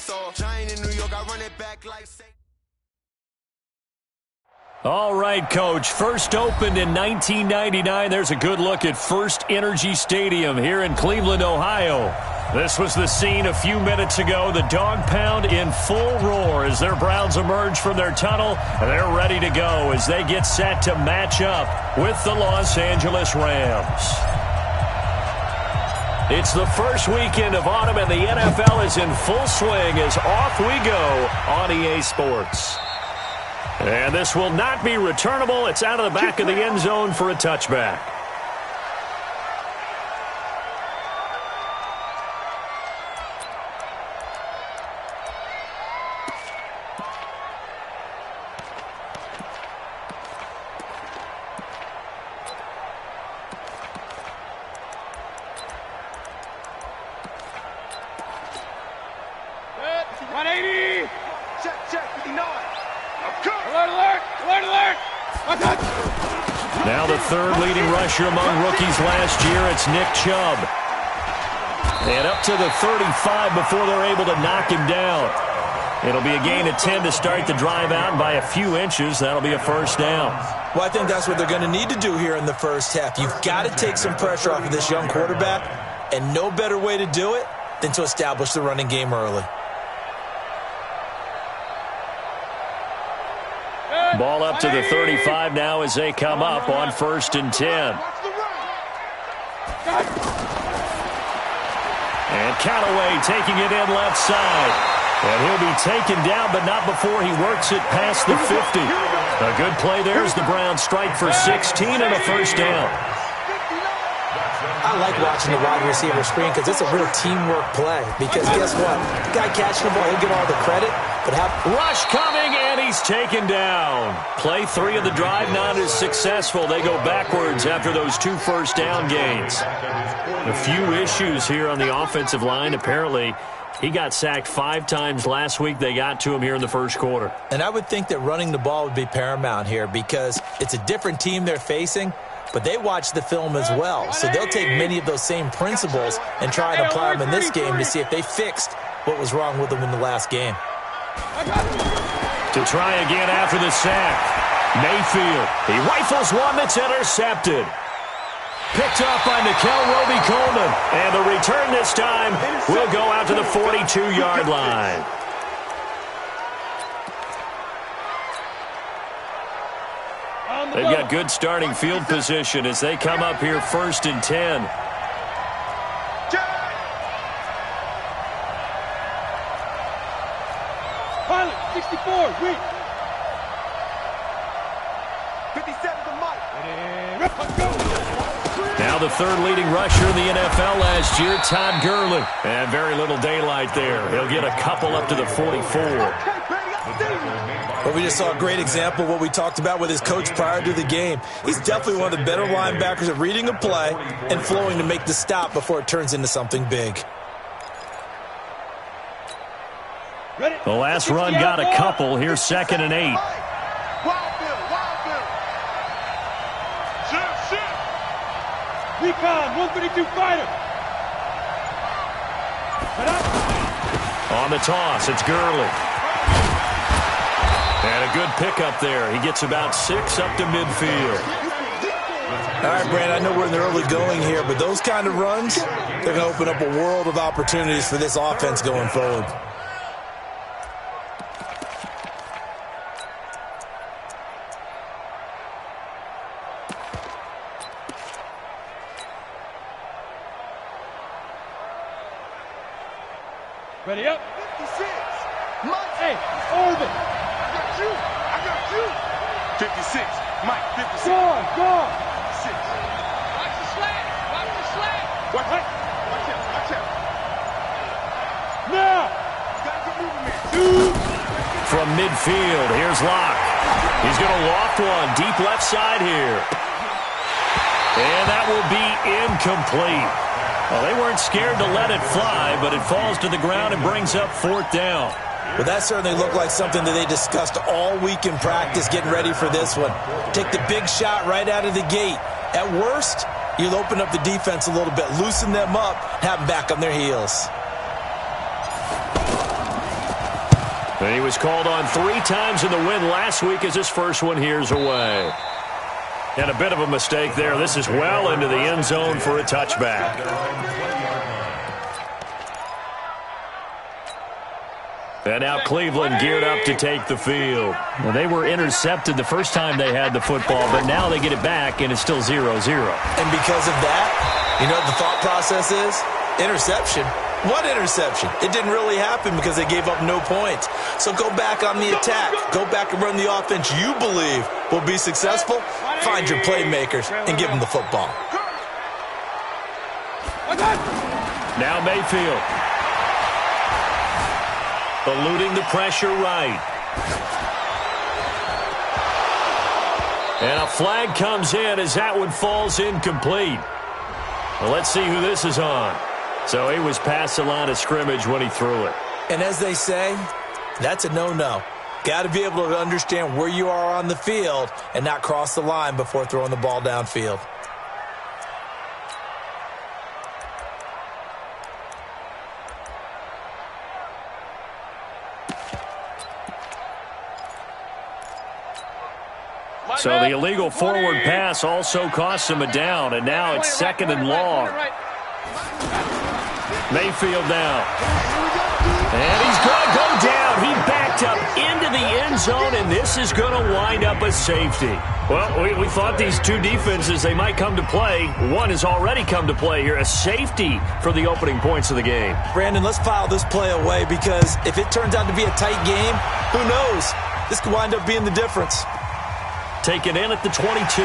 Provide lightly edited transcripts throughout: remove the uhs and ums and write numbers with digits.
So, giant in New York, I run it back like... All right, Coach. First opened in 1999. There's a good look at First Energy Stadium here in Cleveland, Ohio. This was the scene a few minutes ago. The dog pound in full roar as their Browns emerge from their tunnel. They're ready to go as they get set to match up with the Los Angeles Rams. It's the first weekend of autumn, and the NFL is in full swing as off we go on EA Sports. And this will not be returnable. It's out of the back of the end zone for a touchback. Now the third leading rusher among rookies last year, it's Nick Chubb. And up to the 35 before they're able to knock him down. It'll be a gain of 10 to start the drive out, and by a few inches, that'll be a first down. Well, I think that's what they're going to need to do here in the first half. You've got to take some pressure off of this young quarterback, and no better way to do it than to establish the running game early. Ball up to the 35 now as they come up on 1st and 10. And Callaway taking it in left side. And he'll be taken down, but not before he works it past the 50. A good play there as the Browns strike for 16 and a first down. I like watching the wide receiver screen because it's a real teamwork play. Because guess what? The guy catching the ball, he'll get all the credit. But rush coming, and he's taken down. Play 3 of the drive not as successful. They go backwards after those 2 first down gains. A few issues here on the offensive line. Apparently, he got sacked 5 times last week. They got to him here in the first quarter. And I would think that running the ball would be paramount here because it's a different team they're facing, but they watch the film as well. So they'll take many of those same principles and try and apply them in this game to see if they fixed what was wrong with them in the last game. To try again after the sack. Mayfield. He rifles one that's intercepted. Picked up by Nickel Roby-Coleman. And the return this time will go out to the 42-yard line. They've got good starting field position as they come up here 1st and 10. Pilot, 64, reach. 57 to Mike. Now the third leading rusher in the NFL last year, Todd Gurley. And very little daylight there. He'll get a couple up to the 44. But we just saw a great example of what we talked about with his coach prior to the game. He's definitely one of the better linebackers at reading a play and flowing to make the stop before it turns into something big. The last run got a couple. Here's 2nd and 8. Recon, 132 fighter. On the toss, it's Gurley. And a good pickup there. He gets about 6 up to midfield. All right, Brand, I know we're in the early going here, but those kind of runs, they're going to open up a world of opportunities for this offense going forward. Ready up. 56. Mike. Hey, Orban. I got you. 56. Mike, 56. Go on. 56. Watch the slant. Watch out. Now. Gotta get moving, man. From midfield, here's Locke. He's going to loft one deep left side here. And that will be incomplete. Well, they weren't scared to let it fly, but it falls to the ground and brings up 4th down. Well, that certainly looked like something that they discussed all week in practice getting ready for this one. Take the big shot right out of the gate. At worst, you'll open up the defense a little bit, loosen them up, have them back on their heels. And he was called on 3 times in the win last week as his first one here's away. And a bit of a mistake there. This is well into the end zone for a touchback. And now Cleveland geared up to take the field. Well, they were intercepted the first time they had the football, but now they get it back, and it's still 0-0. And because of that, you know what the thought process is? Interception. What interception? It didn't really happen because they gave up no points. So go back on the attack. Go back and run the offense you believe will be successful. Find your playmakers and give them the football. Now Mayfield. Eluding the pressure right. And a flag comes in as that one falls incomplete. Well, let's see who this is on. So he was past the line of scrimmage when he threw it. And as they say, that's a no-no. Got to be able to understand where you are on the field and not cross the line before throwing the ball downfield. So the illegal forward pass also costs him a down, and now it's 2nd and long. Mayfield now. And he's going to go down. He backed up into the end zone, and this is going to wind up a safety. Well, we thought these two defenses, they might come to play. One has already come to play here, a safety for the opening points of the game. Brandon, let's file this play away because if it turns out to be a tight game, who knows? This could wind up being the difference. Taken in at the 22.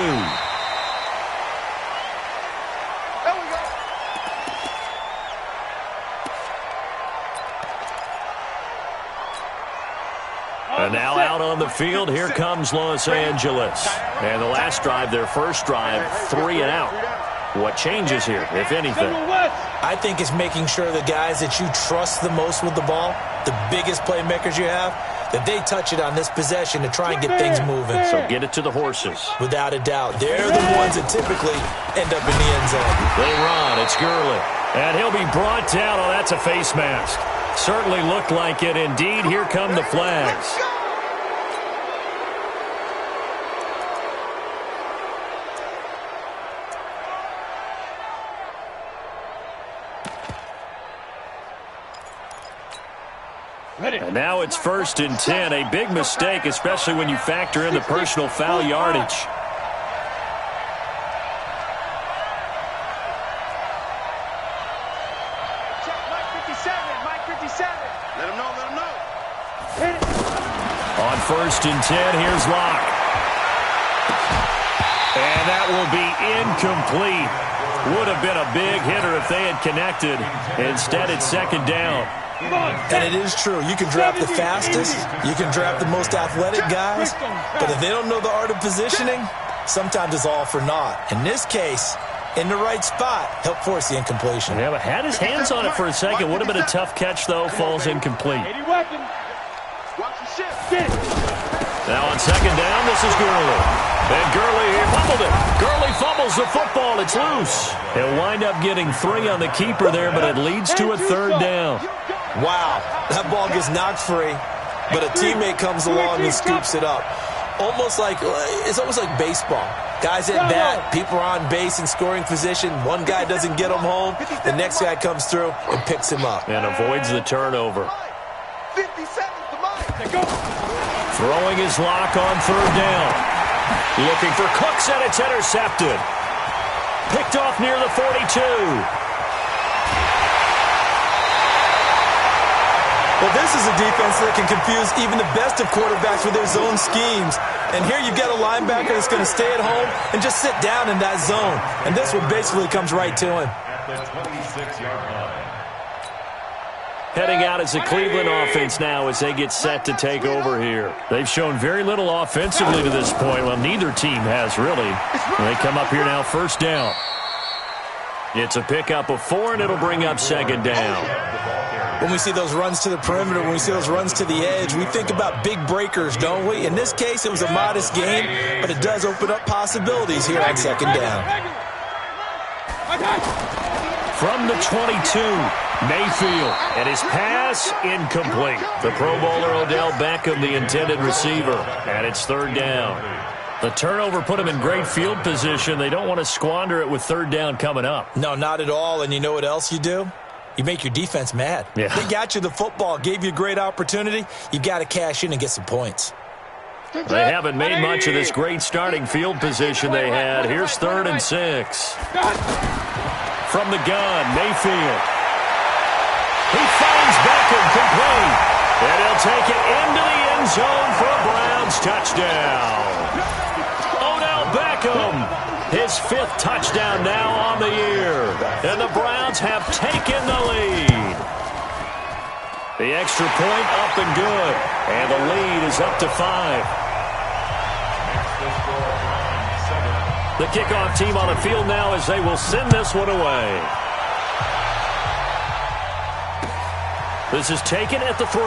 And now out on the field, here comes Los Angeles. And the last drive, their first drive, 3 and out. What changes here, if anything? I think it's making sure the guys that you trust the most with the ball, the biggest playmakers you have, that they touch it on this possession to try and get things moving. So get it to the horses. Without a doubt. They're the ones that typically end up in the end zone. They run. It's Gurley. And he'll be brought down. Oh, that's a face mask. Certainly looked like it. Indeed, here come the flags. And now it's 1st and 10. A big mistake, especially when you factor in the personal foul yardage. Mike 57. Let him know. On 1st and 10, here's Locke. And that will be incomplete. Would have been a big hitter if they had connected. Instead, it's 2nd down. And it is true. You can draft the fastest. You can draft the most athletic guys. But if they don't know the art of positioning, sometimes it's all for naught. In this case, in the right spot, help force the incompletion. Yeah, but had his hands on it for a second. Would have been a tough catch, though. Falls incomplete. Now on 2nd down, this is Gurley. And Gurley fumbled it. Gurley fumbles the football. It's loose. He'll wind up getting 3 on the keeper there, but it leads to a 3rd down. Wow, that ball gets knocked free, but a teammate comes along and scoops it up. It's almost like baseball. Guys at bat, people are on base in scoring position. One guy doesn't get him home. The next guy comes through and picks him up. And avoids the turnover. Throwing his Lock on 3rd down. Looking for Cooks, and it's intercepted. Picked off near the 42. Well, this is a defense that can confuse even the best of quarterbacks with their zone schemes. And here you've got a linebacker that's going to stay at home and just sit down in that zone. And this one basically comes right to him. Heading out as the Cleveland offense now as they get set to take over here. They've shown very little offensively to this point. Well, neither team has really. They come up here now 1st down. It's a pickup of 4, and it'll bring up 2nd down. When we see those runs to the perimeter, when we see those runs to the edge, we think about big breakers, don't we? In this case, it was a modest game, but it does open up possibilities here on 2nd down. From the 22, Mayfield, and his pass incomplete. The Pro Bowler Odell Beckham, the intended receiver, and it's third down. The turnover put him in great field position. They don't want to squander it with third down coming up. No, not at all. And you know what else you do? You make your defense mad. Yeah. They got you the football, gave you a great opportunity. You got to cash in and get some points. They haven't made much of this great starting field position they had. Here's 3rd and 6. From the gun, Mayfield. He finds Beckham complete. And he'll take it into the end zone for a Browns touchdown. Odell Beckham, his 5th touchdown now on the year. And the Browns have taken the lead. The extra point up and good. And the lead is up to 5. The kickoff team on the field now as they will send this one away. This is taken at the 3.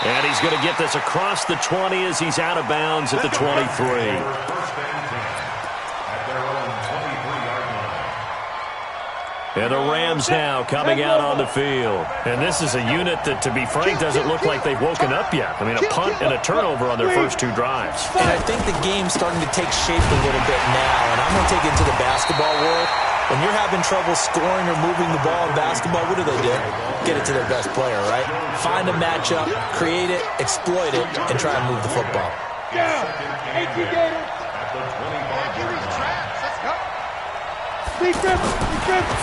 And he's going to get this across the 20 as he's out of bounds at the 23. And the Rams now coming out on the field. And this is a unit that, to be frank, doesn't look like they've woken up yet. I mean, a punt and a turnover on their first 2 drives. And I think the game's starting to take shape a little bit now. And I'm going to take it into the basketball world. When you're having trouble scoring or moving the ball in basketball, what do? Get it to their best player, right? Find a matchup, create it, exploit it, and try and move the football.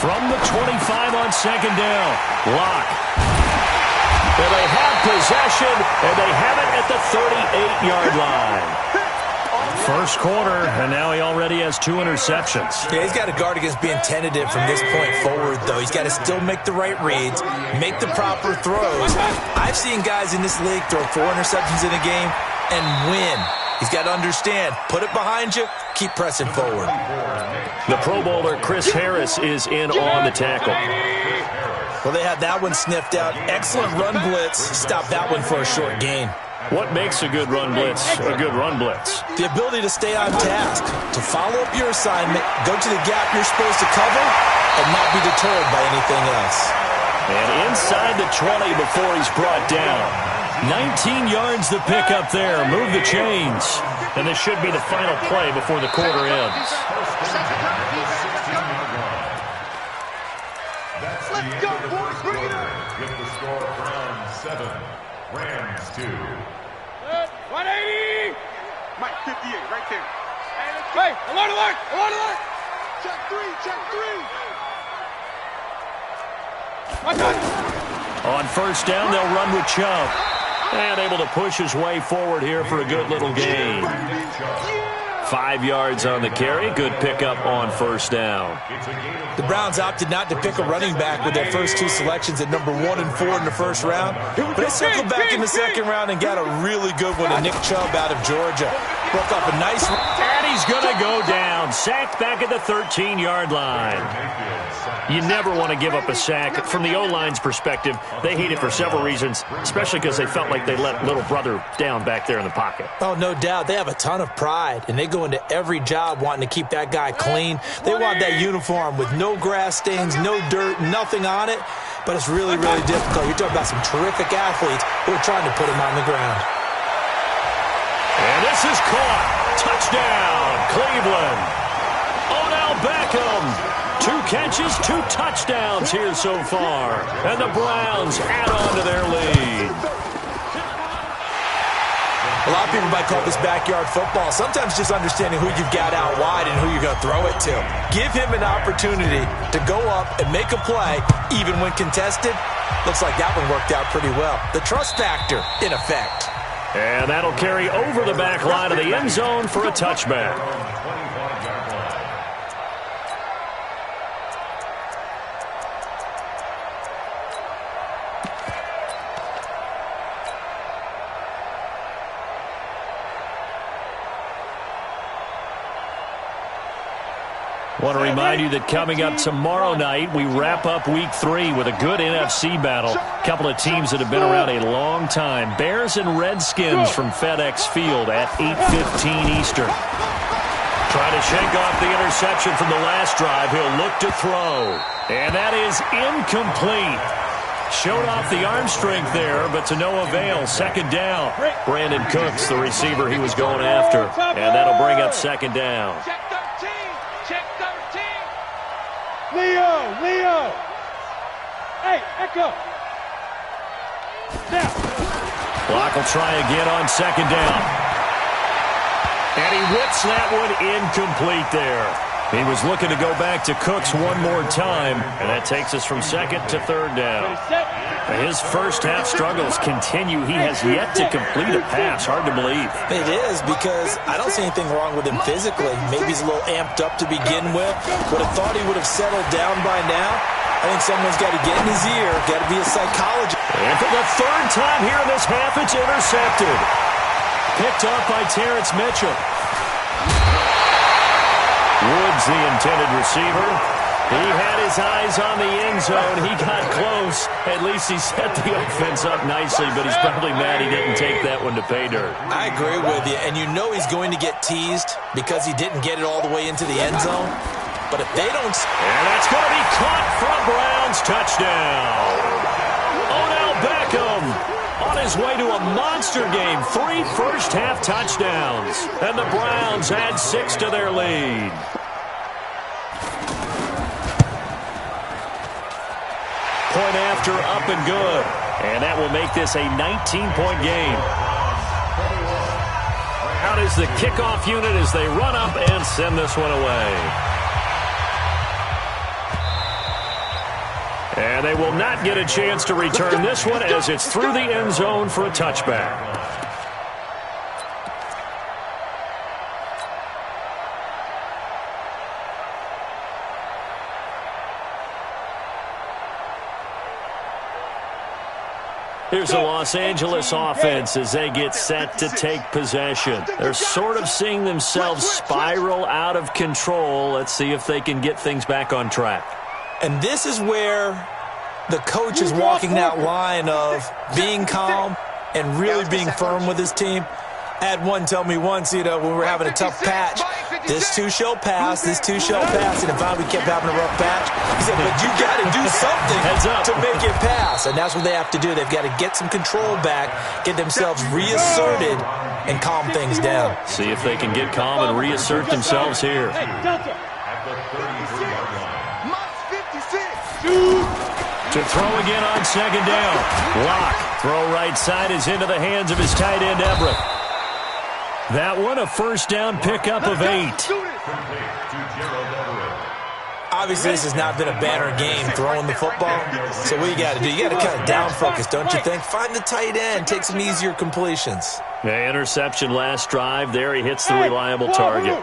From the 25 on 2nd down, Locke. Well, they have possession, and they have it at the 38-yard line. First quarter, and now he already has 2 interceptions. Yeah, he's got to guard against being tentative from this point forward, though. He's got to still make the right reads, make the proper throws. I've seen guys in this league throw 4 interceptions in a game and win. He's got to understand, put it behind you, keep pressing forward. The Pro Bowler Chris Harris is in on the tackle. Well, they had that one sniffed out. Excellent run blitz. Stop that one for a short gain. What makes a good run blitz a good run blitz? The ability to stay on task, to follow up your assignment, go to the gap you're supposed to cover, and not be deterred by anything else. And inside the 20 before he's brought down. 19 yards the pick up there. Move the chains. And this should be the final play before the quarter ends. Let's go, boys. Bring it up. With the score, Browns 7, Rams 2. 180. Mike, 58, right there. Hey, alert, alert, alert, alert. Check 3, check 3. On first down, they'll run with Chubb. And able to push his way forward here for a good little gain. 5 yards on the carry. Good pickup on first down. The Browns opted not to pick a running back with their first 2 selections at number 1 and 4 in the first round. But they circled back in the second round and got a really good one to Nick Chubb out of Georgia. Broke off a nice... And he's going to go down. Sacked back at the 13-yard line. You never want to give up a sack. From the O-line's perspective, they hate it for several reasons, especially because they felt like they let little brother down back there in the pocket. Oh, no doubt. They have a ton of pride, and they go into every job wanting to keep that guy clean. They want that uniform with no grass stains, no dirt, nothing on it, but it's really, really difficult. You're talking about some terrific athletes who are trying to put him on the ground. And this is caught. Touchdown, Cleveland. Odell Beckham. 2 catches, 2 touchdowns here so far. And the Browns add on to their lead. A lot of people might call this backyard football. Sometimes just understanding who you've got out wide and who you're going to throw it to. Give him an opportunity to go up and make a play, even when contested. Looks like that one worked out pretty well. The trust factor in effect. And that'll carry over the back line of the end zone for a touchback. I want to remind you that coming up tomorrow night, we wrap up Week 3 with a good NFC battle. A couple of teams that have been around a long time. Bears and Redskins from FedEx Field at 8:15 Eastern. Trying to shake off the interception from the last drive. He'll look to throw. And that is incomplete. Showed off the arm strength there, but to no avail. Second down. Brandon Cooks, the receiver he was going after. And that'll bring up second down. Check 13. Check 13. Leo. Hey, Echo. Down. Clock will try again on second down. And he whips that one incomplete there. He was looking to go back to Cooks one more time, and that takes us from second to third down. His first half struggles continue. He has yet to complete a pass. Hard to believe. It is, because I don't see anything wrong with him physically. Maybe he's a little amped up to begin with. Would have thought he would have settled down by now. I think someone's got to get in his ear. Got to be a psychologist. And for the third time here in this half, it's intercepted. Picked off by Terrence Mitchell. Woods, the intended receiver. He had his eyes on the end zone. He got close. At least he set the offense up nicely, but he's probably mad he didn't take that one to pay dirt. I agree with you, and you know he's going to get teased because he didn't get it all the way into the end zone. But if they don't... And that's going to be caught from Browns. Touchdown. Odell Beckham on his way to a monster game. 3 first-half touchdowns. And the Browns add 6 to their lead. Point after, up and good. And that will make this a 19-point game. Out is the kickoff unit as they run up and send this one away. And they will not get a chance to return this one as it's through the end zone for a touchback. Here's the Los Angeles offense as they get set to take possession. They're sort of seeing themselves spiral out of control. Let's see if they can get things back on track. And this is where the coach is walking that line of being calm and really being firm with his team. I had one tell me once, when we were having a tough patch, this too shall pass, this too shall pass. And if we kept having a rough patch, he said, but you got to do something to make it pass. And that's what they have to do. They've got to get some control back, get themselves reasserted, and calm things down. See if they can get calm and reassert themselves here. At the 33-yard line. To throw again on second down. Block. Throw right side is into the hands of his tight end, Everett. That one a first down pickup of 8. Obviously, this has not been a banner game throwing the football. So what you got to do? You got to kind of down focus, don't you think? Find the tight end. Take some easier completions. The interception last drive. There he hits the reliable target.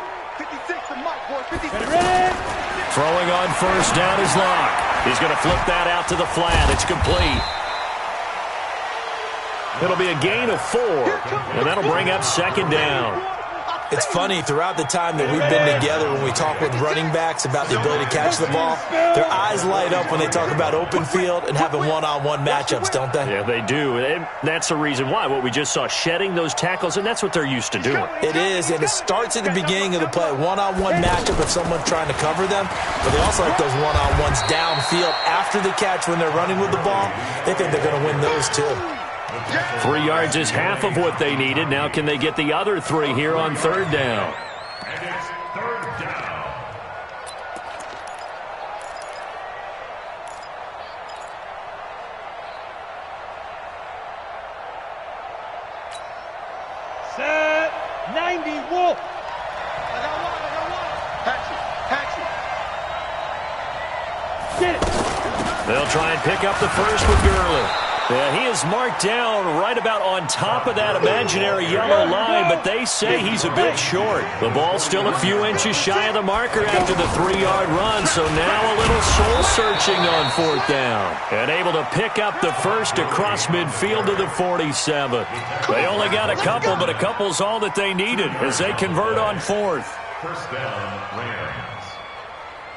Throwing on first down is Locke. He's going to flip that out to the flat. It's complete. It'll be a gain of 4, and that'll bring up second down. It's funny, throughout the time that we've been together, when we talk with running backs about the ability to catch the ball, their eyes light up when they talk about open field and having one-on-one matchups, don't they? Yeah, they do. And that's the reason why. What we just saw, shedding those tackles, and that's what they're used to doing. It is, and it starts at the beginning of the play. One-on-one matchup if someone's trying to cover them, but they also like those one-on-ones downfield after the catch when they're running with the ball. They think they're going to win those too. 3 yards is half of what they needed. Now can they get the other 3 here on third down? And it's third down. Set 90 Wolf. I got one. Patchy. Get it. They'll try and pick up the first with Gurley. Yeah, he is marked down right about on top of that imaginary yellow line, but they say he's a bit short. The ball's still a few inches shy of the marker after the 3-yard run, so now a little soul-searching on fourth down. And able to pick up the first across midfield to the 47. They only got a couple, but a couple's all that they needed as they convert on fourth. First down,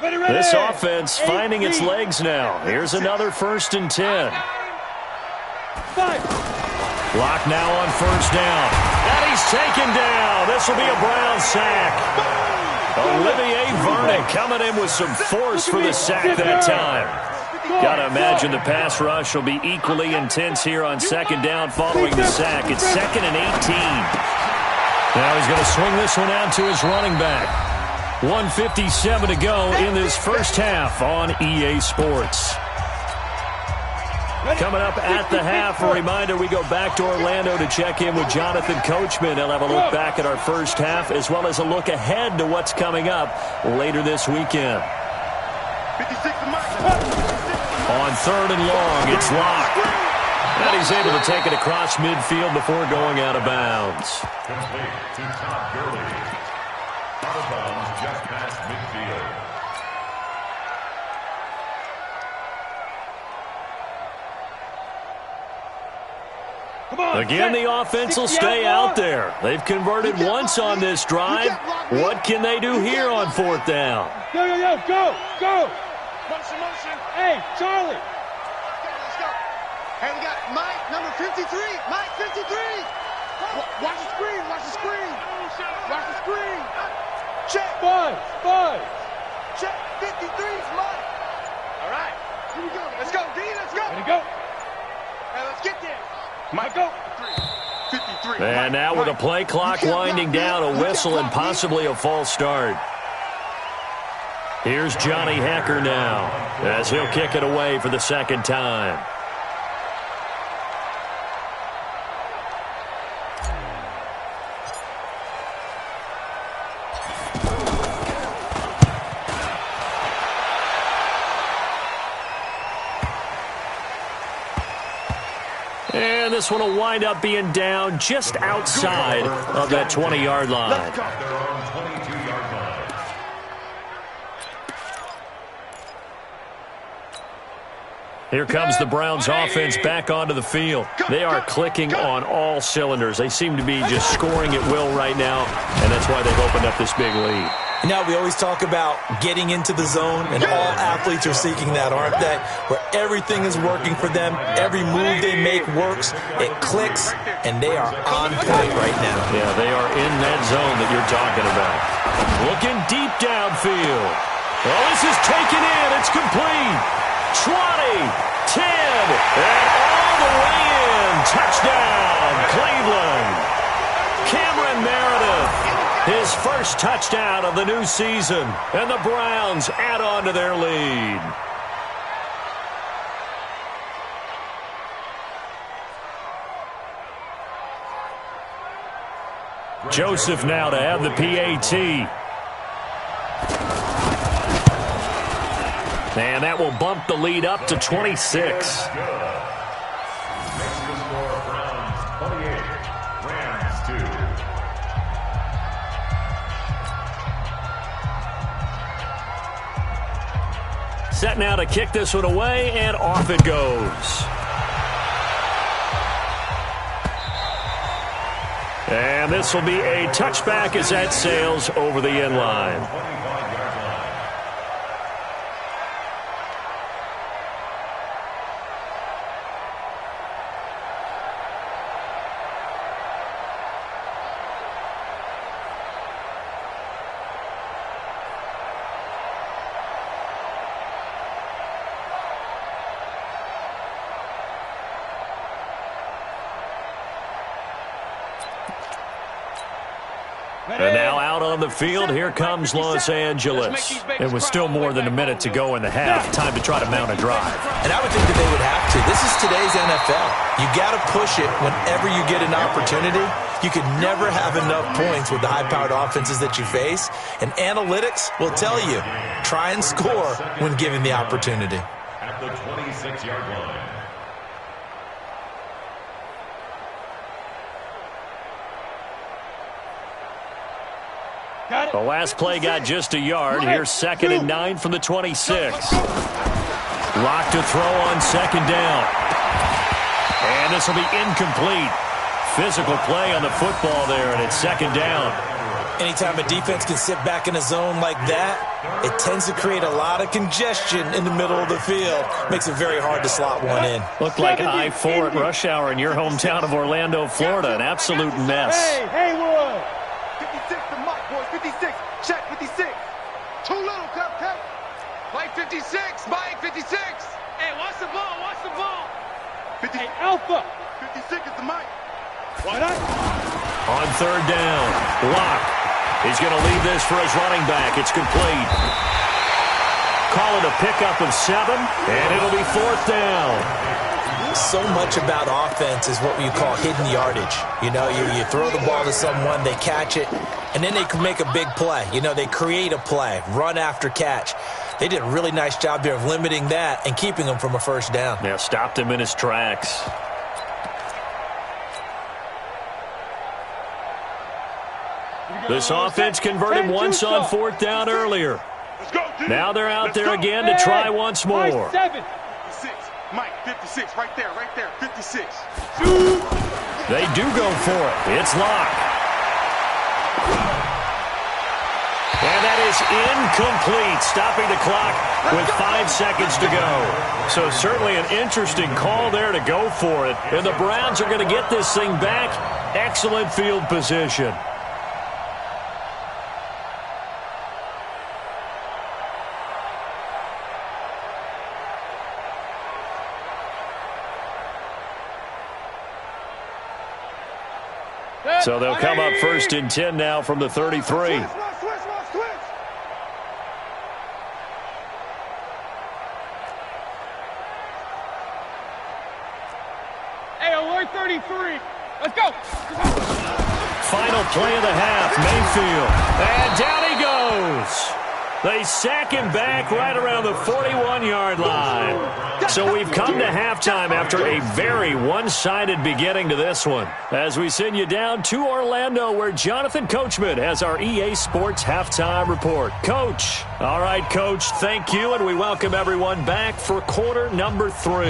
Rams. This offense finding its legs now. Here's another 1st and 10. Block now on first down. And he's taken down. This will be a Brown sack. Olivier Vernon coming in with some force for the sack that time. Got to imagine the pass rush will be equally intense here on second down following the sack. It's 2nd and 18. Now he's going to swing this one out to his running back. 1:57 to go in this first half on EA Sports. Coming up at the half, a reminder, we go back to Orlando to check in with Jonathan Coachman. He'll have a look back at our first half as well as a look ahead to what's coming up later this weekend. 56 On 3rd and long, it's locked. And he's able to take it across midfield before going out of bounds. Complete to Todd Gurley. Out of bounds just past midfield. Again, the offense will stay out there. They've converted once on this drive. What can they do here on 4th down? Go, go! Motion. Hey, Charlie! Okay, let's go. Hey, we got Mike, number 53. Mike, 53. Watch the screen. Watch the screen. Check. Five. Check. 53's Mike. All right. Here we go. Let's go, D. Let's go. Ready to go. Hey, let's get there. Mike, go. 53. And now with a play clock winding down, a whistle and possibly a false start. Here's Johnny Hecker now as he'll kick it away for the second time. And this one will wind up being down just outside of that 20-yard line. Their own 22-yard line. Here comes the Browns offense back onto the field. They are clicking on all cylinders. They seem to be just scoring at will right now, and that's why they've opened up this big lead. Now, we always talk about getting into the zone, and all athletes are seeking that, aren't they? Where everything is working for them, every move they make works, it clicks, and they are on point right now. Yeah, they are in that zone that you're talking about. Looking deep downfield. Well, this is taken in. It's complete. 20, 10, and all the way in. Touchdown, Cleveland. Cameron Meredith, his first touchdown of the new season, and the Browns add on to their lead. Joseph now to have the PAT. And that will bump the lead up to 26. Makes the score Browns 28, Rams 2. Set now to kick this one away, and off it goes. And this will be a touchback as that sails over the end line. And now out on the field, here comes Los Angeles. It was still more than a minute to go in the half. Time to try to mount a drive. And I would think that they would have to. This is today's NFL. You got to push it whenever you get an opportunity. You could never have enough points with the high-powered offenses that you face. And analytics will tell you, try and score when given the opportunity. At the 26-yard line. The last play got just a yard. Here's 2nd and 9 from the 26. Locked to throw on 2nd down. And this will be incomplete. Physical play on the football there, and it's 2nd down. Anytime a defense can sit back in a zone like that, it tends to create a lot of congestion in the middle of the field. Makes it very hard to slot one in. Looked like I-4 at rush hour in your hometown of Orlando, Florida. An absolute mess. Hey, Haywood! 56 to Mike, boys. 56. Check, 56. Too little, Cupcake. Mike 56, Mike 56. Hey, watch the ball, watch the ball. 50, Hey, Alpha. 56 is the Mike. Why not? On third down, Locke. He's going to leave this for his running back. It's complete. Call it a pickup of 7, and it'll be fourth down. So much about offense is what you call hidden yardage. You know, you throw the ball to someone, they catch it, and then they can make a big play. You know, they create a play, run after catch. They did a really nice job there of limiting that and keeping him from a first down. Yeah, stopped him in his tracks. This offense converted once on fourth down earlier. Let's go, dude. Now they're out there again to try once more. 7. 56, Mike 56, right there, 56. They do go for it. It's Locke. And that is incomplete, stopping the clock with 5 seconds to go. So certainly an interesting call there to go for it. And the Browns are going to get this thing back. Excellent field position. So they'll come up first and 10 now from the 33. Switch. Hey, alert 33. Let's go. Final play of the half, Mayfield. And down he goes. They sack him back right around the 41-yard line. So we've come to halftime after a very one-sided beginning to this one. As we send you down to Orlando, where Jonathan Coachman has our EA Sports halftime report. Coach. All right, Coach, thank you, and we welcome everyone back for quarter number 3.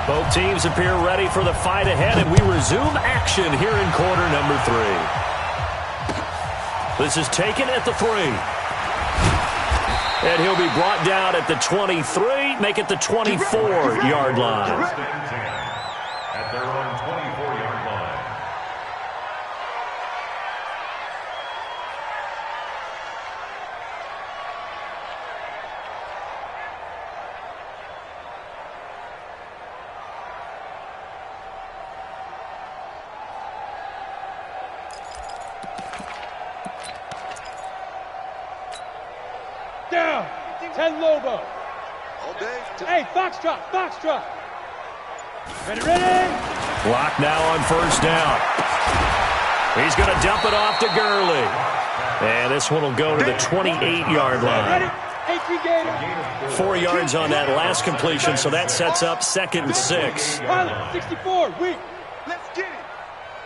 Both teams appear ready for the fight ahead, and we resume action here in quarter number 3. This is taken at the 3. And he'll be brought down at the 23, make it the 24-yard line. At their own 24-yard line. Down. 10 Lobo. All day. Hey, Foxtrot. Ready. Block now on first down. He's going to dump it off to Gurley. And this one will go to the 28-yard Ready. line. 18 Gator. 4 yards on that last completion, so that sets up 2nd and 6. Pilot, 64. Weak. Let's get it.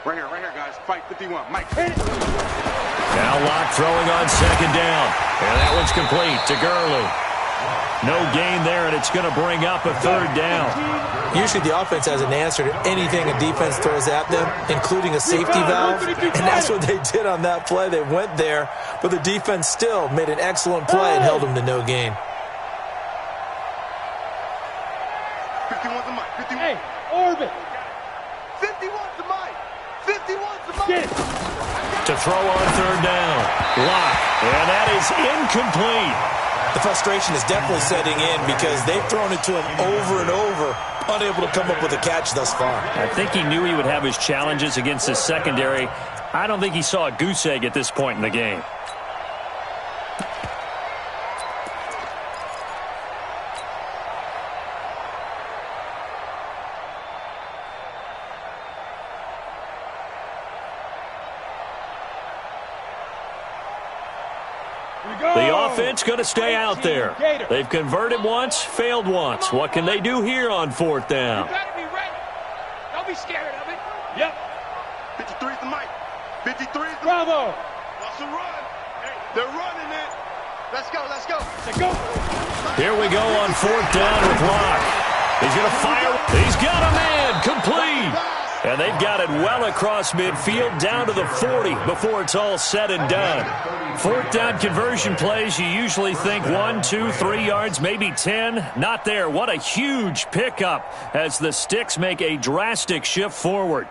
Right here, guys. Fight 51. Mike. Hit it. Now Locke throwing on 2nd down. And that one's complete to Gurley. No gain there, and it's going to bring up a 3rd down. Usually the offense has an answer to anything a defense throws at them, including a safety valve, and that's what they did on that play. They went there, but the defense still made an excellent play and held them to no gain. 51's the Mike. 51. Hey, orbit. 51's the Mike. 51's the Mike. Get it. To throw on 3rd down. Locke. And that is incomplete. The frustration is definitely setting in because they've thrown it to him over and over, unable to come up with a catch thus far. I think he knew he would have his challenges against his secondary. I don't think he saw a goose egg at this point in the game. The offense going to stay out there. They've converted once, failed once. What can they do here on 4th down? You better be ready. Don't be scared of it. Yep. 53's the Mike. 53's the Bravo. What's the run? Hey, they're running it. Let's go. Let's go. Here we go on 4th down with Locke. He's going to fire. He's got a man. Complete. And they've got it well across midfield down to the 40 before it's all said and done. 4th down conversion plays, you usually think 1, 2, 3 yards, maybe 10. Not there. What a huge pickup as the Sticks make a drastic shift forward.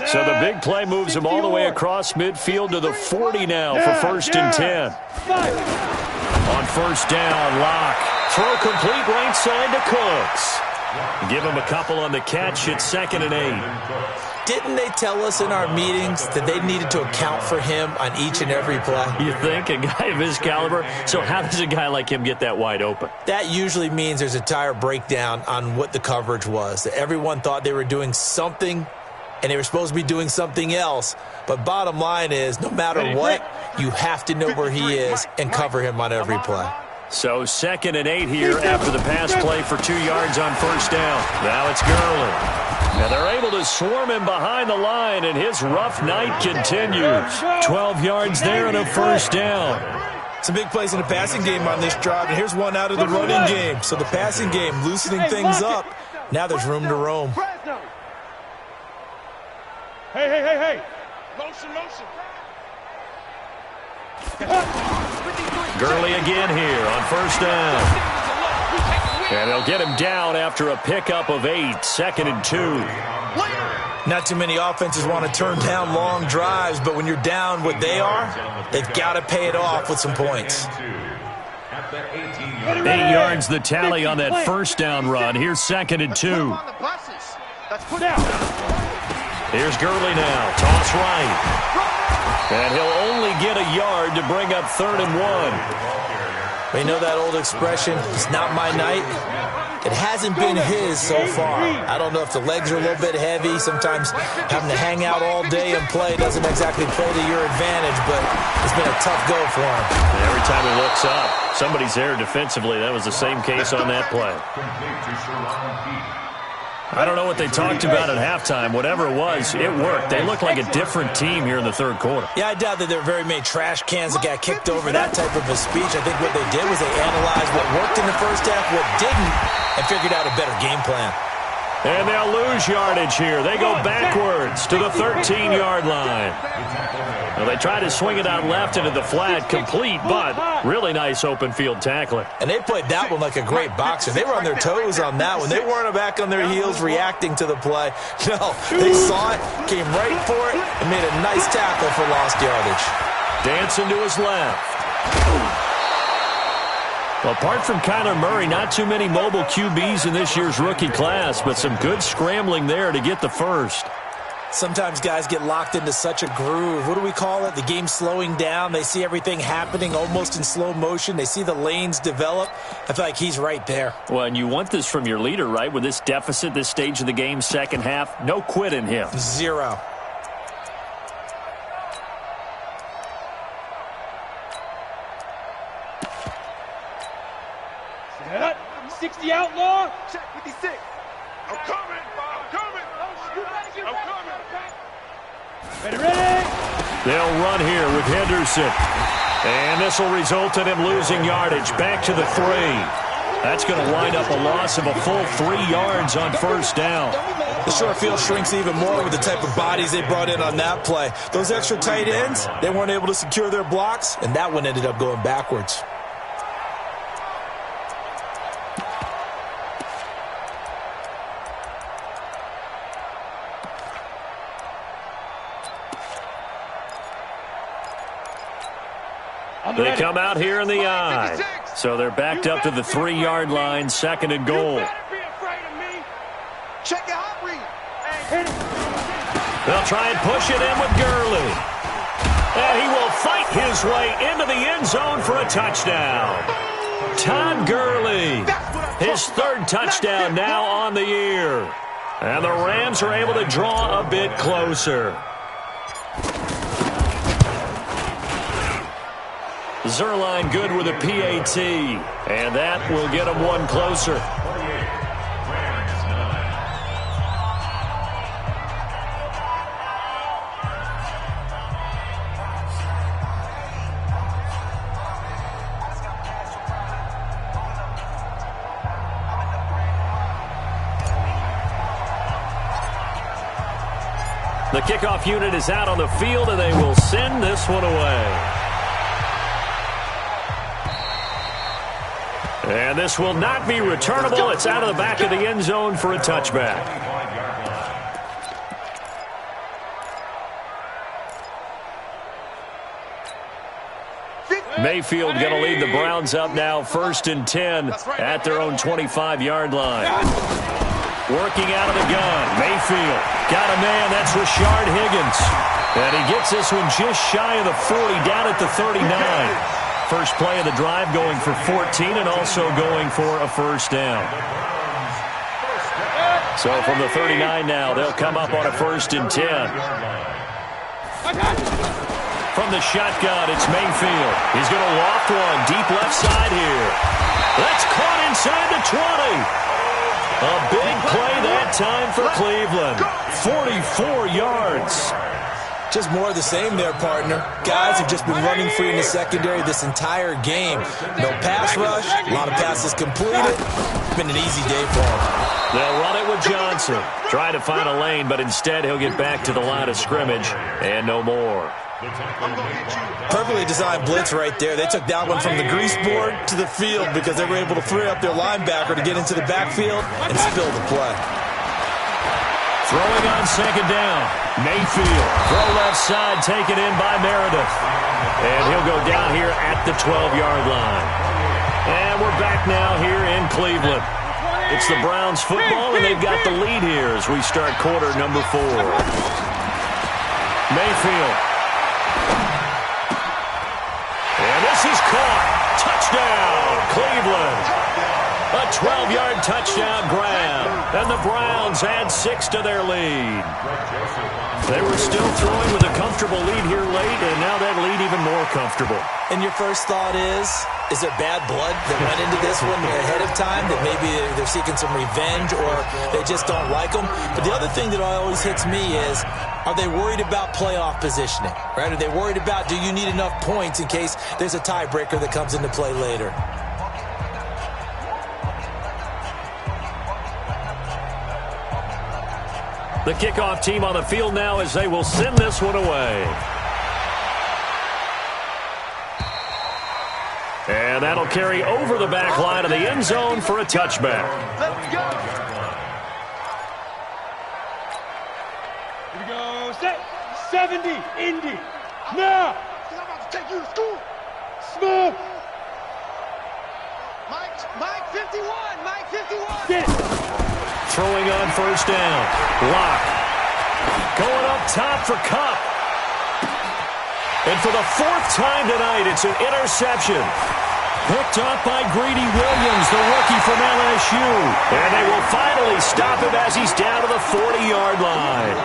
So So the big play moves him all the way across midfield to the 40 now for 1st and 10. On 1st down, Locke. Throw complete right side to Cooks. Give him a couple on the catch at 2nd and 8. Didn't they tell us in our meetings that they needed to account for him on each and every play? You think? A guy of his caliber? So how does a guy like him get that wide open? That usually means there's a tire breakdown on what the coverage was. That everyone thought they were doing something, and they were supposed to be doing something else. But bottom line is, no matter what, you have to know where he is and cover him on every play. So 2nd and 8 here after the pass play for 2 yards on 1st down. Now it's Gurley. And they're able to swarm him behind the line, and his rough night continues. 12 yards there and a 1st down. Some big plays in the passing game on this drive, and here's one out of the running game. So the passing game loosening things up. Now there's room to roam. Hey. Motion. Gurley again here on 1st down. And they'll get him down after a pickup of 8, 2nd and 2. Not too many offenses want to turn down long drives, but when you're down what they are, they've got to pay it off with some points. 8 yards the tally on that 1st down run. Here's 2nd and 2. Here's Gurley now. Toss right. And he'll only get a yard to bring up 3rd and 1. We know that old expression, it's not my night. It hasn't been his so far. I don't know if the legs are a little bit heavy. Sometimes having to hang out all day and play doesn't exactly play to your advantage, but it's been a tough go for him. And every time he looks up, somebody's there defensively. That was the same case on that play. I don't know what they talked about at halftime. Whatever it was, it worked. They look like a different team here in the 3rd quarter. Yeah, I doubt that there are very many trash cans that got kicked over that type of a speech. I think what they did was they analyzed what worked in the 1st half, what didn't, and figured out a better game plan. And they'll lose yardage here. They go backwards to the 13-yard line. Well, they try to swing it out left into the flat, complete, but really nice open field tackling. And they played that one like a great boxer. They were on their toes on that one. They weren't back on their heels reacting to the play. No, they saw it, came right for it, and made a nice tackle for lost yardage. Dancing to his left. Well, apart from Kyler Murray, not too many mobile QBs in this year's rookie class, but some good scrambling there to get the first. Sometimes guys get locked into such a groove. What do we call it? The game's slowing down. They see everything happening almost in slow motion. They see the lanes develop. I feel like he's right there. Well, and you want this from your leader, right? With this deficit, this stage of the game, 2nd half, no quit in him. 0. Set up. 60 outlaw. Check 56. I'm coming. Ready. They'll run here with Henderson. And this will result in him losing yardage back to the 3. That's going to wind up a loss of a full 3 yards on 1st down. The short field shrinks even more with the type of bodies they brought in on that play. Those extra tight ends, they weren't able to secure their blocks, and that one ended up going backwards. They come out here in the eye. So they're backed up to the 3-yard line, 2nd and goal. Check your hot read. They'll try and push it in with Gurley. And he will fight his way into the end zone for a touchdown. Todd Gurley, his 3rd touchdown now on the year. And the Rams are able to draw a bit closer. Zerline good with a PAT, and that will get him one closer. The kickoff unit is out on the field, and they will send this one away. And this will not be returnable. It's out of the back of the end zone for a touchback. Mayfield going to lead the Browns up now 1st and 10 at their own 25-yard line. Working out of the gun. Mayfield got a man. That's Rashard Higgins. And he gets this one just shy of the 40, down at the 39. First play of the drive going for 14 and also going for a first down. So from the 39 now, they'll come up on a 1st and 10. From the shotgun, it's Mayfield. He's going to loft one deep left side here. That's caught inside the 20. A big play that time for Cleveland. 44 yards. Just more of the same there, partner. Guys have just been running free in the secondary this entire game. No pass rush, a lot of passes completed. It's been an easy day for them. They'll run it with Johnson. Try to find a lane, but instead he'll get back to the line of scrimmage and no more. Perfectly designed blitz right there. They took that one from the grease board to the field because they were able to free up their linebacker to get into the backfield and spill the play. Throwing on 2nd down. Mayfield. Throw left side taken in by Meredith. And he'll go down here at the 12-yard line. And we're back now here in Cleveland. It's the Browns football, and they've got the lead here as we start quarter number 4. Mayfield. And this is caught. Touchdown, Cleveland. A 12-yard touchdown grab. And the Browns add 6 to their lead. They were still throwing with a comfortable lead here late, and now that lead even more comfortable. And your first thought is there bad blood that went into this one ahead of time, that maybe they're seeking some revenge or they just don't like them? But the other thing that always hits me is, are they worried about playoff positioning? Right? Are they worried about, do you need enough points in case there's a tiebreaker that comes into play later? The kickoff team on the field now as they will send this one away. And that'll carry over the back line of the end zone for a touchback. Let's go. Here we go. Set. 70. Indy. Now. I'm about to take you to school. Smooth. Mike 51. Mike 51. Get it. Throwing on 1st down. Lock. Going up top for Kupp. And for the 4th time tonight, it's an interception. Picked up by Greedy Williams, the rookie from LSU. And they will finally stop him as he's down to the 40-yard line.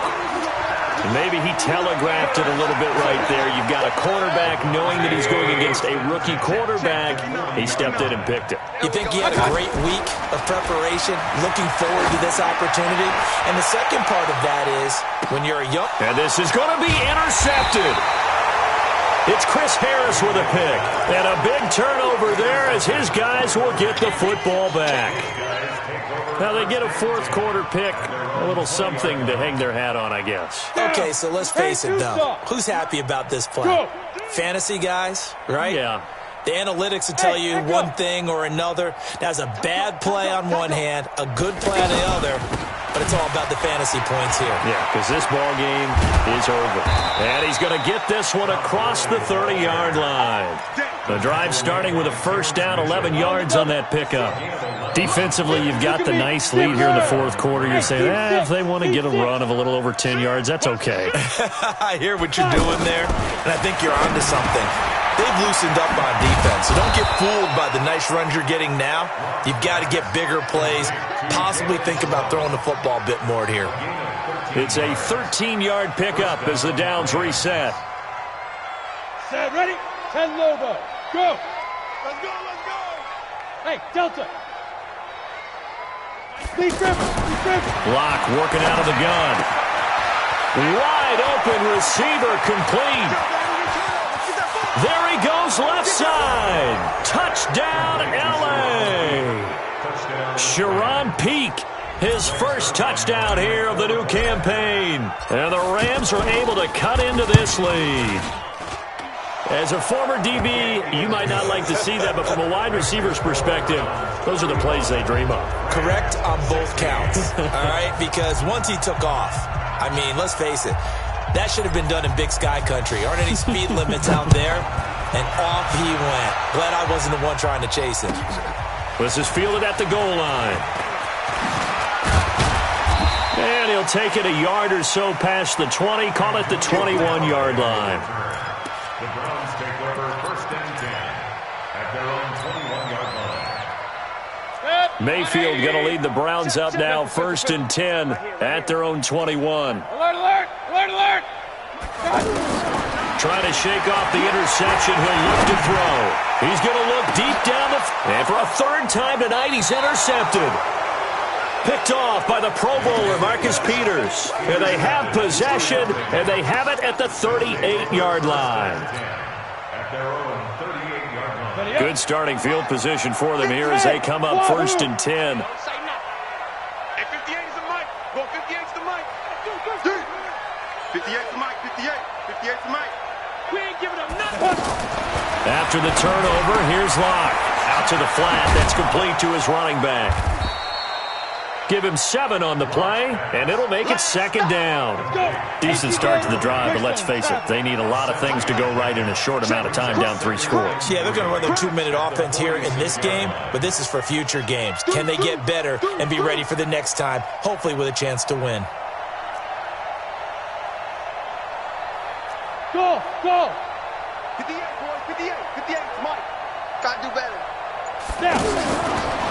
And maybe he telegraphed it a little bit right there. You've got a quarterback knowing that he's going against a rookie quarterback. He stepped in and picked it. You think he had a great week of preparation, looking forward to this opportunity? And the second part of that is, when you're a young... And this is going to be intercepted. It's Chris Harris with a pick. And a big turnover there as his guys will get the football back. Now they get a 4th quarter pick. A little something to hang their hat on, I guess. Okay, so let's face it, though. Who's happy about this play? Fantasy guys, right? Yeah. The analytics will tell you one thing or another. That's a bad play on one hand, a good play on the other, but it's all about the fantasy points here. Yeah, because this ball game is over. And he's going to get this one across the 30-yard line. The drive starting with a 1st down, 11 yards on that pickup. Defensively, you've got the nice lead here in the 4th quarter. You're saying, if they want to get a run of a little over 10 yards, that's okay. I hear what you're doing there, and I think you're onto something. They've loosened up on defense, so don't get fooled by the nice runs you're getting now. You've got to get bigger plays, possibly think about throwing the football a bit more here. It's a 13-yard pickup as the downs reset. Set. Ready? 10 Lobo. Go. Let's go. Let's go. Hey, Delta. Lee Griffin. Lock working out of the gun. Wide open receiver complete. There he goes left side. Touchdown, L.A. Sharon Peak, his first touchdown here of the new campaign. And the Rams are able to cut into this lead. As a former DB, you might not like to see that, but from a wide receiver's perspective, those are the plays they dream of. Correct on both counts, all right? Because once he took off, I mean, let's face it, that should have been done in Big Sky Country. Aren't any speed limits out there? And off he went. Glad I wasn't the one trying to chase him. This is fielded at the goal line. And he'll take it a yard or so past the 20. Call it the 21-yard line. The Browns take over 1st and 10 at their own 21-yard line. Mayfield going to lead the Browns up now, 1st and 10 at their own 21. Alert, alert, alert, alert. Trying to shake off the interception. He'll look to throw. He's going to look deep down the and for a 3rd time tonight, he's intercepted. Picked off by the Pro Bowler, Marcus Peters. And they have possession, and they have it at the 38-yard line. At their own 38-yard line. Good starting field position for them here as they come up 1st and 10. Don't say nothing. Hey, 58 is the mic. Go, 58's the mic. 58's the mic. 58's the mic. We ain't giving up nothing. After the turnover, here's Locke. Out to the flat. That's complete to his running back. Give him 7 on the play, and it'll make it 2nd down. Decent start to the drive, but let's face it, they need a lot of things to go right in a short amount of time, down 3 scores. Yeah, they're going to run their 2-minute offense here in this game, but this is for future games. Can they get better and be ready for the next time, hopefully with a chance to win? Go, go. 58, boys, 58. 58's Mike. Gotta do better. Now.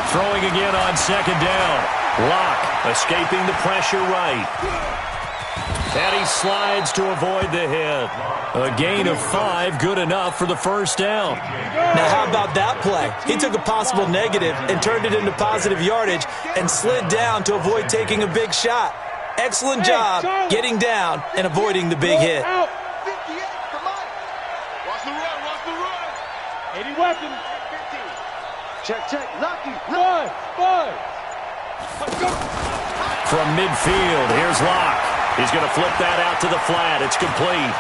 Throwing again on 2nd down. Locke escaping the pressure right. And he slides to avoid the hit. A gain of 5, good enough for the 1st down. Now, how about that play? He took a possible negative and turned it into positive yardage and slid down to avoid taking a big shot. Excellent job getting down and avoiding the big hit. 58, come on. Watch the run, watch the run. 80 weapons. Check. Lucky. 5. From midfield, here's Locke. He's going to flip that out to the flat. It's complete.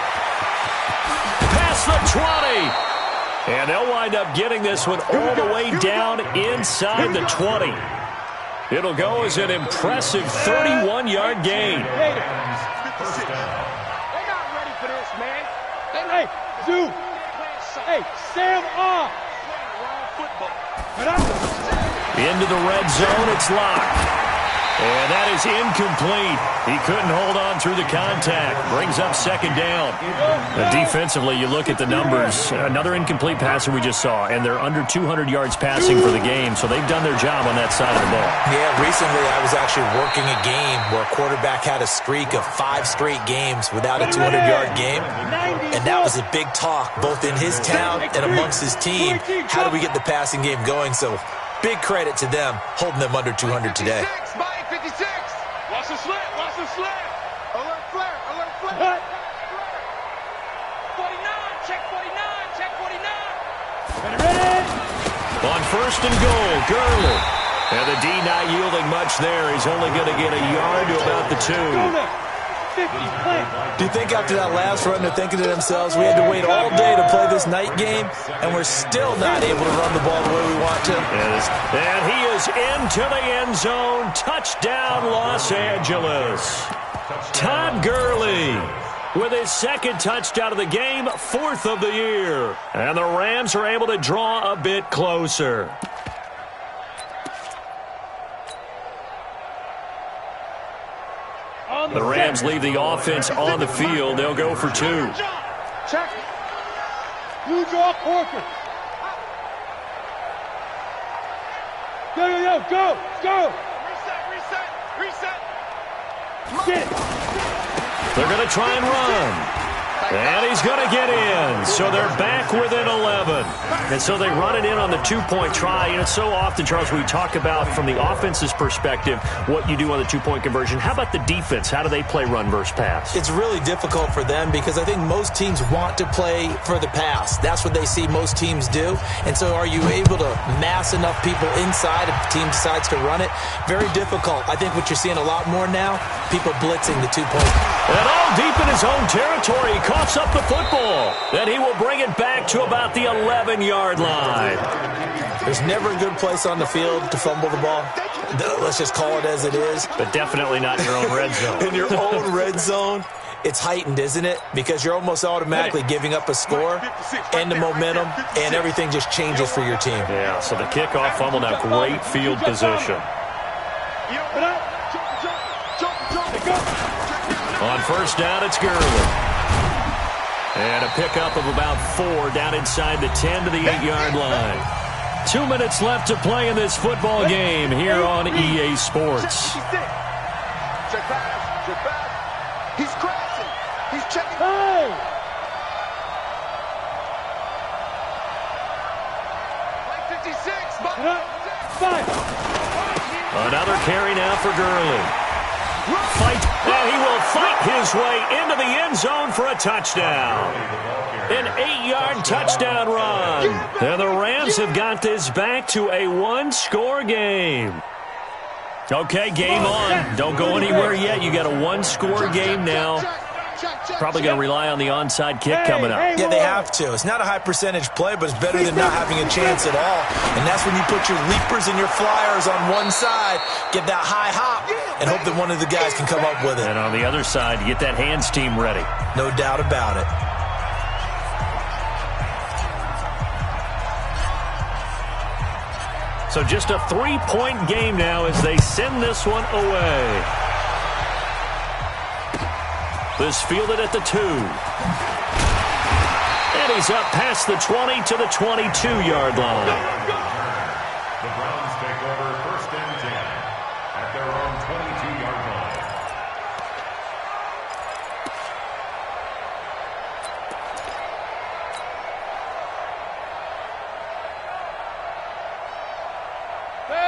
Past the 20. And they'll wind up getting this one all the way down inside the 20. It'll go as an impressive 31-yard gain. They're not ready for this, man. Hey, Zoo. Hey, Sam off. Into the red zone, it's Locke. And that is incomplete. He couldn't hold on through the contact. Brings up 2nd down. Defensively, you look at the numbers. Another incomplete passer we just saw, and they're under 200 yards passing for the game, so they've done their job on that side of the ball. Yeah, recently I was actually working a game where a quarterback had a streak of 5 straight games without a 200-yard game, and that was a big talk both in his town and amongst his team. How do we get the passing game going? So big credit to them holding them under 200 today. 56. Watch the slant, watch the slant. Alert flare. 49, check 49, check 49. Ready? On 1st and goal, Gurley. And the D not yielding much there. He's only going to get a yard to about the 2. 50, plant. Do you think after that last run they're thinking to themselves, we had to wait all day to play this night game, and we're still not able to run the ball the way we want to? And he is into the end zone. Touchdown, Los Angeles. Todd Gurley with his 2nd touchdown of the game, 4th of the year. And the Rams are able to draw a bit closer. The Rams leave the offense on the field. They'll go for 2. Check. You draw Corker. Go. Reset. Get it. They're going to try and run. And he's going to get in. So they're back within 11. And so they run it in on the 2-point try. And it's so often, Charles, we talk about from the offense's perspective what you do on the 2-point conversion. How about the defense? How do they play run versus pass? It's really difficult for them because I think most teams want to play for the pass. That's what they see most teams do. And so are you able to mass enough people inside if the team decides to run it? Very difficult. I think what you're seeing a lot more now, people blitzing the 2-point. And all deep in his own territory, coughs up the football. Then he will bring it back to about the 11-yard line. There's never a good place on the field to fumble the ball. Let's just call it as it is. But definitely not in your own red zone. In your own red zone, it's heightened, isn't it? Because you're almost automatically giving up a score and the momentum, and everything just changes for your team. Yeah, so the kickoff fumble, now great field position. On first down, it's Gurley. And a pickup of about 4 down inside the 10 to the 8-yard line. 2 minutes left to play in this football game here on EA Sports. Check pass. He's crashing. He's checking. Hey! Like 56. Another carry now for Gurley. Fight, and he will fight his way into the end zone for a touchdown. An 8-yard touchdown run. And the Rams have got this back to a 1-score game. Okay, game on. Don't go anywhere yet. You got a 1-score game now. Probably going to rely on the onside kick coming up. Yeah, they have to. It's not a high percentage play, but it's better than not having a chance at all. And that's when you put your leapers and your flyers on one side, get that high hop, and hope that one of the guys can come up with it. And on the other side, you get that hands team ready. No doubt about it. So just a 3-point game now as they send this one away. This fielded at the 2. And he's up past the 20 to the 22-yard line. The Browns take over first and 10 at their own 22-yard line.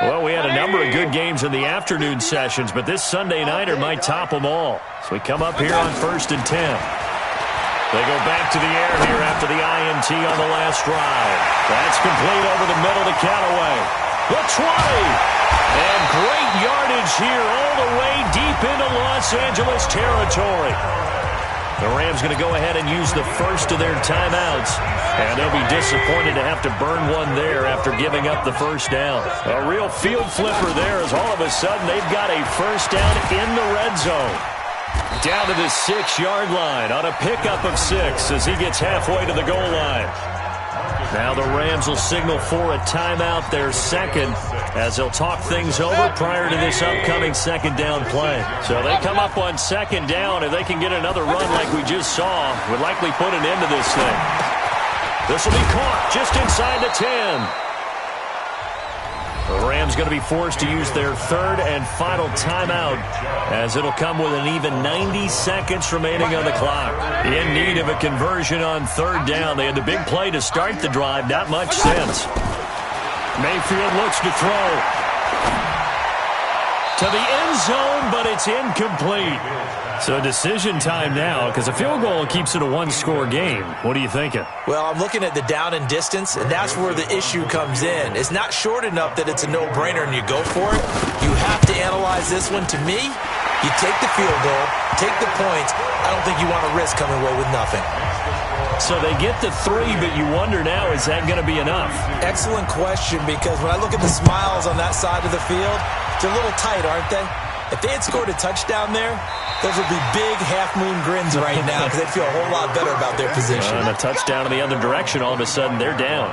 Well, we had a number of good games in the afternoon sessions, but this Sunday nighter might top them all. So we come up here on first and 10. They go back to the air here after the INT on the last drive. That's complete over the middle to Callaway. The 20. And great yardage here all the way deep into Los Angeles territory. The Rams going to go ahead and use the first of their timeouts. And they'll be disappointed to have to burn one there after giving up the first down. A real field flipper there as all of a sudden they've got a first down in the red zone. Down to the 6-yard line on a pickup of 6 as he gets halfway to the goal line. Now the Rams will signal for a timeout, their second, as they'll talk things over prior to this upcoming second down play. So they come up on second down. If they can get another run like we just saw, would likely put an end to this thing. This will be caught just inside the 10. The Rams going to be forced to use their third and final timeout as it'll come with an even 90 seconds remaining on the clock. In need of a conversion on third down. They had the big play to start the drive. Not much sense. Mayfield looks to throw to the end zone, but it's incomplete. So decision time now because a field goal keeps it a 1-score game. What are you thinking? Well, I'm looking at the down and distance, and that's where the issue comes in. It's not short enough that it's a no-brainer and you go for it. You have to analyze this one. To me, you take the field goal, take the points. I don't think you want to risk coming away with nothing. So they get the 3, but you wonder now, is that going to be enough? Excellent question, because when I look at the smiles on that side of the field, they're a little tight, aren't they? If they had scored a touchdown there, those would be big half-moon grins right now because they'd feel a whole lot better about their position. And a touchdown in the other direction, all of a sudden, they're down.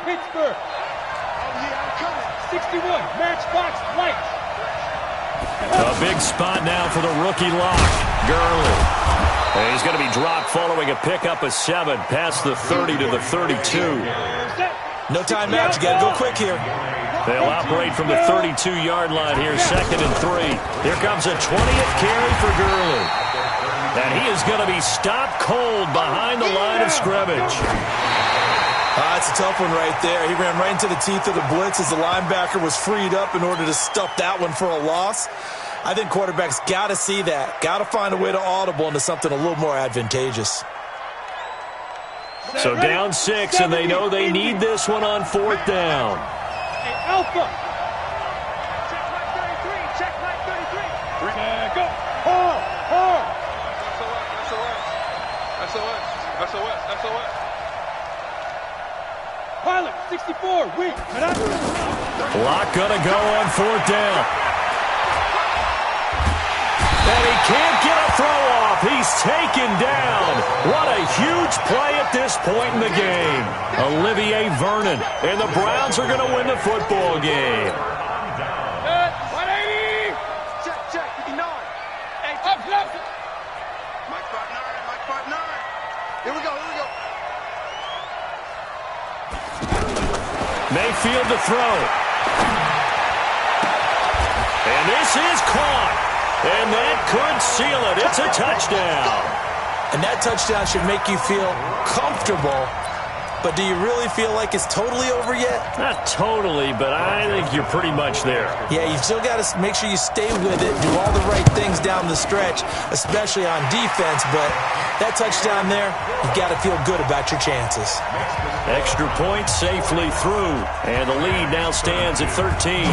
Pittsburgh. 61, Matchbox Lights. A big spot now for the rookie lock, Gurley. And he's going to be dropped following a pickup of 7 past the 30 to the 32. No timeout. You got to go quick here. They'll operate from the 32-yard line here, second and 3. Here comes a 20th carry for Gurley. And he is going to be stopped cold behind the line of scrimmage. It's a tough one right there. He ran right into the teeth of the blitz as the linebacker was freed up in order to stuff that one for a loss. I think quarterbacks got to see that. Got to find a way to audible into something a little more advantageous. So down 6, and they know they need this one on fourth down. Alpha. Check my 33. Check my 33. Pilot, 64, weak. Locke gonna go on 4th down. And he can't get a throw off. He's taken down. What a huge play at this point in the game. Olivier Vernon. And the Browns are going to win the football game. 180. Check, 59. Hey, up. Mike 59. Here we go. Mayfield to throw. And this is caught. And that could seal it. It's a touchdown. And that touchdown should make you feel comfortable. But do you really feel like it's totally over yet? Not totally, but I think you're pretty much there. Yeah, you still got to make sure you stay with it, do all the right things down the stretch, especially on defense. But that touchdown there, you've got to feel good about your chances. Extra point safely through. And the lead now stands at 13.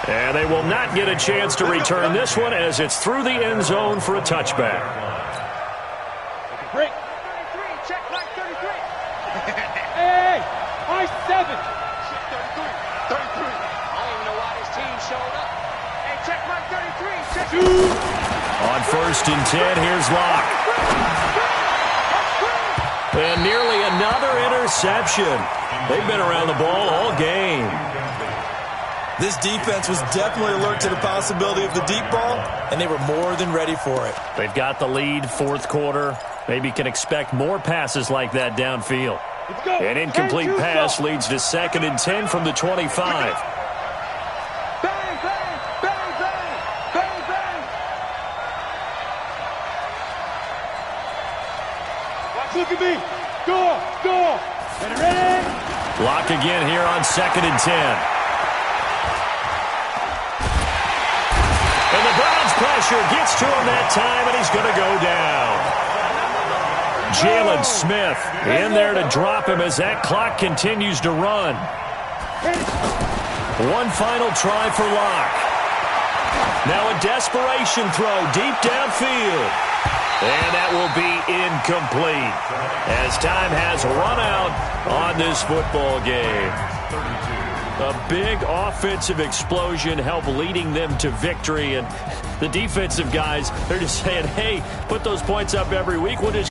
And they will not get a chance to return this one as it's through the end zone for a touchback. Break. 33, check Mike 33. Hey, I 7. 33. I don't even know why this team showed up. Hey, check Mike 33. Check. On 1st and 10, here's Locke. And nearly another interception. They've been around the ball all game. This defense was definitely alert to the possibility of the deep ball, and they were more than ready for it. They've got the lead, 4th quarter. Maybe can expect more passes like that downfield. An incomplete pass leads to 2nd and 10 from the 25. Bang, bang, bang, bang, bang, bang. Look at me. Go. Ready? Locke again here on 2nd and 10. And the Browns pressure gets to him that time, and he's going to go down. Jalen Smith in there to drop him as that clock continues to run. One final try for Locke. Now a desperation throw deep downfield. And that will be incomplete as time has run out on this football game. A big offensive explosion helped leading them to victory. And the defensive guys, they're just saying, hey, put those points up every week. We'll just